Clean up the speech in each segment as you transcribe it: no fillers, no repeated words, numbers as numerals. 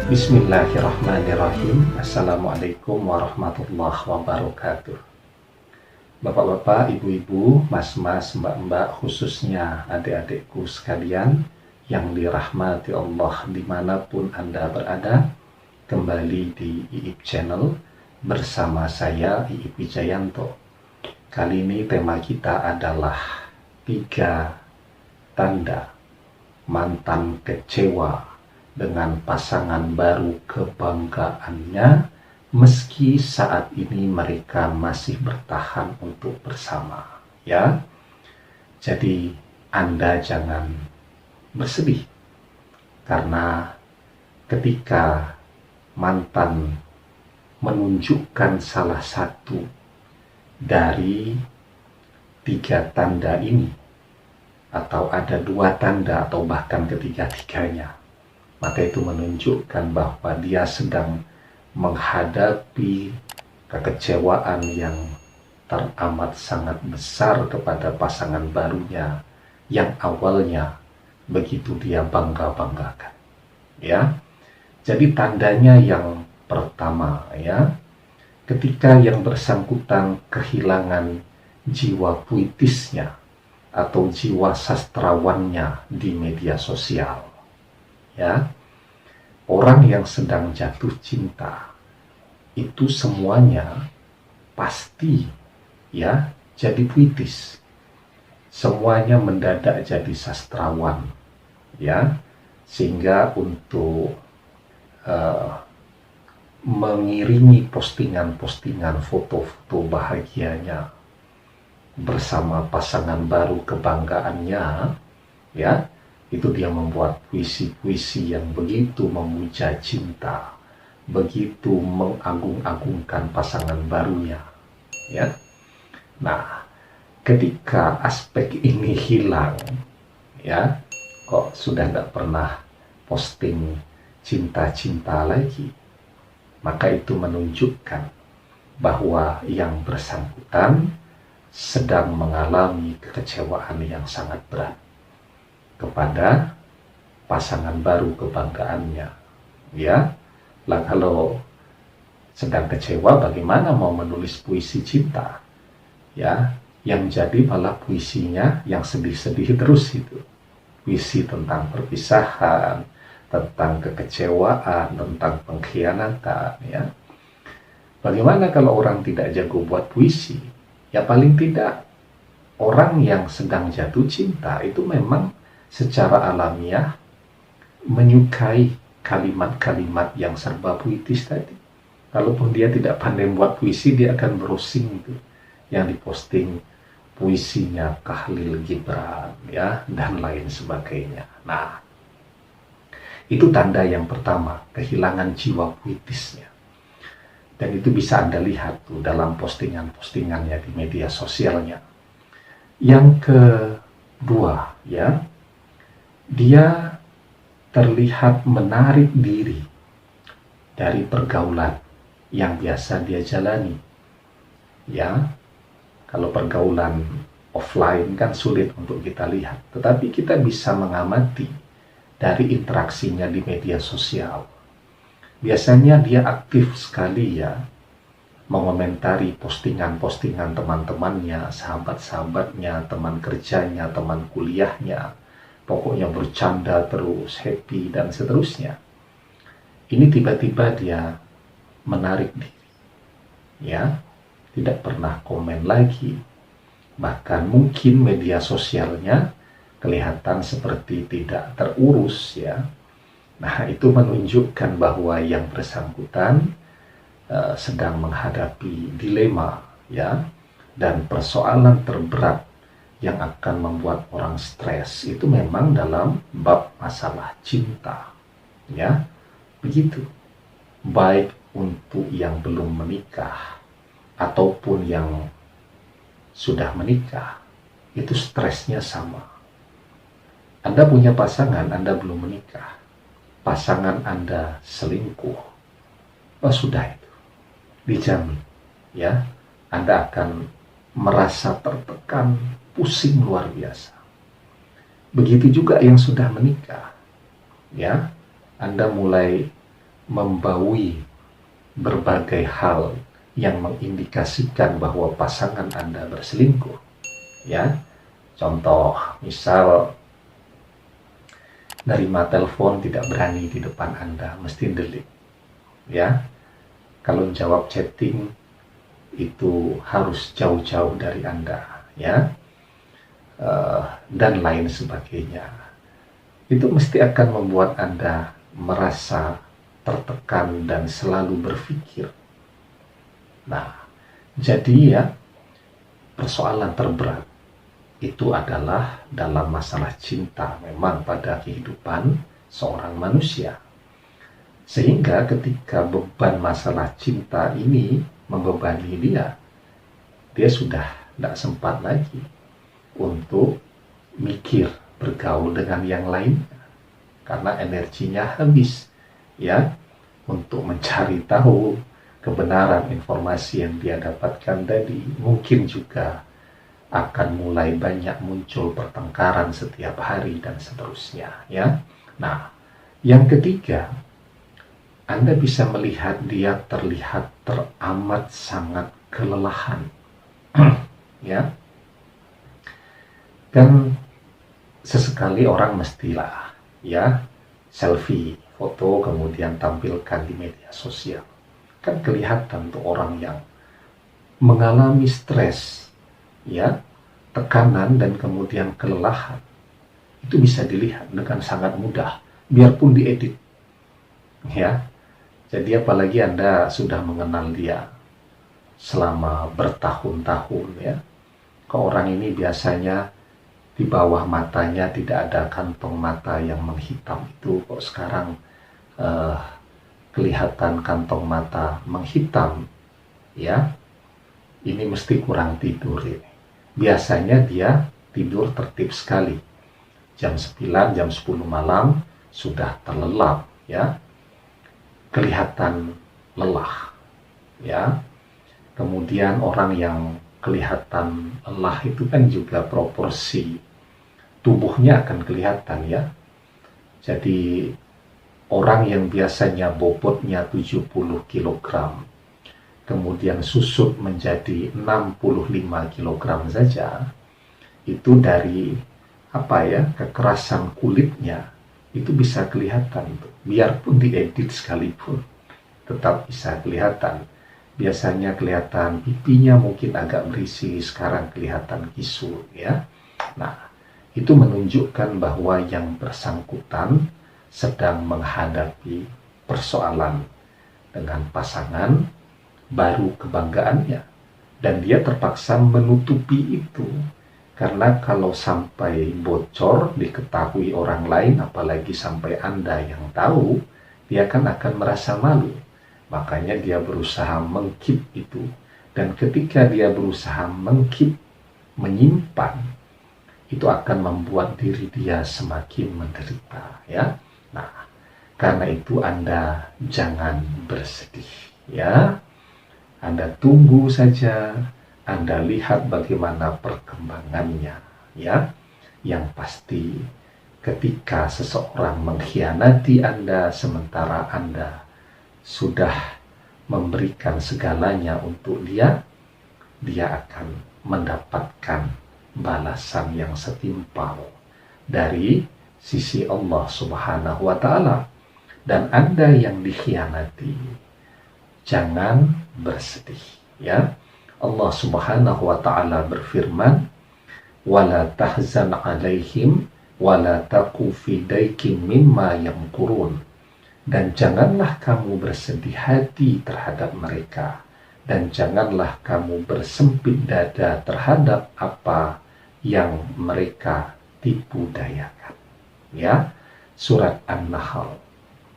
Bismillahirrahmanirrahim. Assalamualaikum warahmatullahi wabarakatuh. Bapak-bapak, ibu-ibu, mas-mas, mbak-mbak, khususnya adik-adikku sekalian yang dirahmati Allah dimanapun Anda berada, kembali di IIP Channel bersama saya IIP Wijayanto. Kali ini tema kita adalah 3 tanda mantan kecewa dengan pasangan baru kebanggaannya, meski saat ini mereka masih bertahan untuk bersama. Ya, jadi Anda jangan bersedih, karena ketika mantan menunjukkan salah satu dari 3 tanda ini, atau ada 2 tanda atau bahkan ketiga-tiganya, maka itu menunjukkan bahwa dia sedang menghadapi kekecewaan yang teramat sangat besar kepada pasangan barunya yang awalnya begitu dia bangga-banggakan. Ya, jadi tandanya yang pertama, ya, ketika yang bersangkutan kehilangan jiwa puitisnya atau jiwa sastrawannya di media sosial. Ya, orang yang sedang jatuh cinta itu semuanya pasti ya jadi puitis, semuanya mendadak jadi sastrawan, ya, sehingga untuk mengiringi postingan-postingan foto-foto bahagianya bersama pasangan baru kebanggaannya, ya, itu dia membuat puisi-puisi yang begitu memuja cinta, begitu mengagung-agungkan pasangan barunya, ya. Nah, ketika aspek ini hilang, ya, kok sudah nggak pernah posting cinta-cinta lagi, maka itu menunjukkan bahwa yang bersangkutan sedang mengalami kekecewaan yang sangat berat kepada pasangan baru kebanggaannya. Ya, lah kalau sedang kecewa bagaimana mau menulis puisi cinta? Ya, yang jadi malah puisinya yang sedih-sedih terus itu. Puisi tentang perpisahan, tentang kekecewaan, tentang pengkhianatan, ya. Bagaimana kalau orang tidak jago buat puisi? Ya paling tidak orang yang sedang jatuh cinta itu memang secara alamiah menyukai kalimat-kalimat yang serba puitis tadi. Kalaupun dia tidak pandai buat puisi, dia akan browsing itu yang diposting puisinya Khalil Gibran, ya, dan lain sebagainya. Nah, itu tanda yang pertama, kehilangan jiwa puitisnya. Dan itu bisa Anda lihat tuh dalam postingan-postingannya di media sosialnya. Yang kedua, ya, dia terlihat menarik diri dari pergaulan yang biasa dia jalani. Ya, kalau pergaulan offline kan sulit untuk kita lihat, tetapi kita bisa mengamati dari interaksinya di media sosial. Biasanya dia aktif sekali, ya, mengomentari postingan-postingan teman-temannya, sahabat-sahabatnya, teman kerjanya, teman kuliahnya. Pokoknya bercanda terus, happy, dan seterusnya. Ini tiba-tiba dia menarik diri, ya, tidak pernah komen lagi. Bahkan mungkin media sosialnya kelihatan seperti tidak terurus, ya. Nah, itu menunjukkan bahwa yang bersangkutan sedang menghadapi dilema, ya, dan persoalan terberat yang akan membuat orang stres itu memang dalam bab masalah cinta, ya, begitu. Baik untuk yang belum menikah ataupun yang sudah menikah, itu stresnya sama. Anda punya pasangan, Anda belum menikah, pasangan Anda selingkuh, oh sudah itu, dijamin, ya, Anda akan merasa tertekan, pusing luar biasa. Begitu juga yang sudah menikah, ya, Anda mulai membaui berbagai hal yang mengindikasikan bahwa pasangan Anda berselingkuh, ya. Contoh, misal nerima telepon tidak berani di depan Anda, mesti delete, ya. Kalau jawab chatting itu harus jauh-jauh dari Anda, ya. Dan lain sebagainya. Itu mesti akan membuat Anda merasa tertekan dan selalu berpikir. Nah, jadi ya, persoalan terberat itu adalah dalam masalah cinta memang pada kehidupan seorang manusia. Sehingga ketika beban masalah cinta ini membebani dia sudah tidak sempat lagi untuk mikir bergaul dengan yang lain, karena energinya habis, ya, untuk mencari tahu kebenaran informasi yang dia dapatkan tadi. Mungkin juga akan mulai banyak muncul pertengkaran setiap hari dan seterusnya, ya. Nah, yang ketiga, Anda bisa melihat dia terlihat teramat sangat kelelahan. Ya. Dan sesekali orang mestilah, ya, selfie, foto, kemudian tampilkan di media sosial. Kan kelihatan tuh orang yang mengalami stres, ya, tekanan dan kemudian kelelahan. Itu bisa dilihat dengan sangat mudah, biarpun diedit, ya. Jadi apalagi Anda sudah mengenal dia selama bertahun-tahun, ya. Kok orang ini biasanya di bawah matanya tidak ada kantong mata yang menghitam, itu kok sekarang kelihatan kantong mata menghitam, ya. Ini mesti kurang tidur ini. Biasanya dia tidur tertib sekali, jam 9, jam 10 malam sudah terlelap, ya, kelihatan lelah, ya. Kemudian orang yang kelihatan lelah itu kan juga proporsi tubuhnya akan kelihatan, ya. Jadi orang yang biasanya bobotnya 70 kg kemudian susut menjadi 65 kg saja, itu dari kekerasan kulitnya itu bisa kelihatan tuh. Biarpun diedit sekalipun tetap bisa kelihatan. Biasanya kelihatan pipinya mungkin agak berisi, sekarang kelihatan kisul, ya. Nah, itu menunjukkan bahwa yang bersangkutan sedang menghadapi persoalan dengan pasangan baru kebanggaannya, dan dia terpaksa menutupi itu, karena kalau sampai bocor diketahui orang lain, apalagi sampai Anda yang tahu, dia kan akan merasa malu. Makanya dia berusaha mengkeep itu, dan ketika dia berusaha mengkeep, menyimpan, itu akan membuat diri dia semakin menderita, ya. Nah, karena itu Anda jangan bersedih, ya. Anda tunggu saja, Anda lihat bagaimana perkembangannya, ya. Yang pasti ketika seseorang mengkhianati Anda sementara Anda sudah memberikan segalanya untuk dia akan mendapatkan balasan yang setimpal dari sisi Allah Subhanahu wa Ta'ala. Dan Anda yang dikhianati, jangan bersedih, ya. Allah Subhanahu wa Ta'ala berfirman, "Wala tahzan 'alaihim wala taqu fi daikin mimma yamkurun." Dan janganlah kamu bersedih hati terhadap mereka, dan janganlah kamu bersempit dada terhadap apa yang mereka tipu dayakan. Ya, surat An-Nahl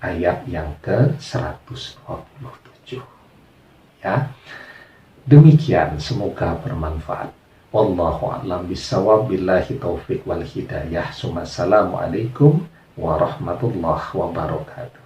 ayat yang ke-147. Ya, demikian, semoga bermanfaat. Wallahu a'lam bishawab, billahi taufiq wal hidayah. Assalamualaikum warahmatullahi wabarakatuh.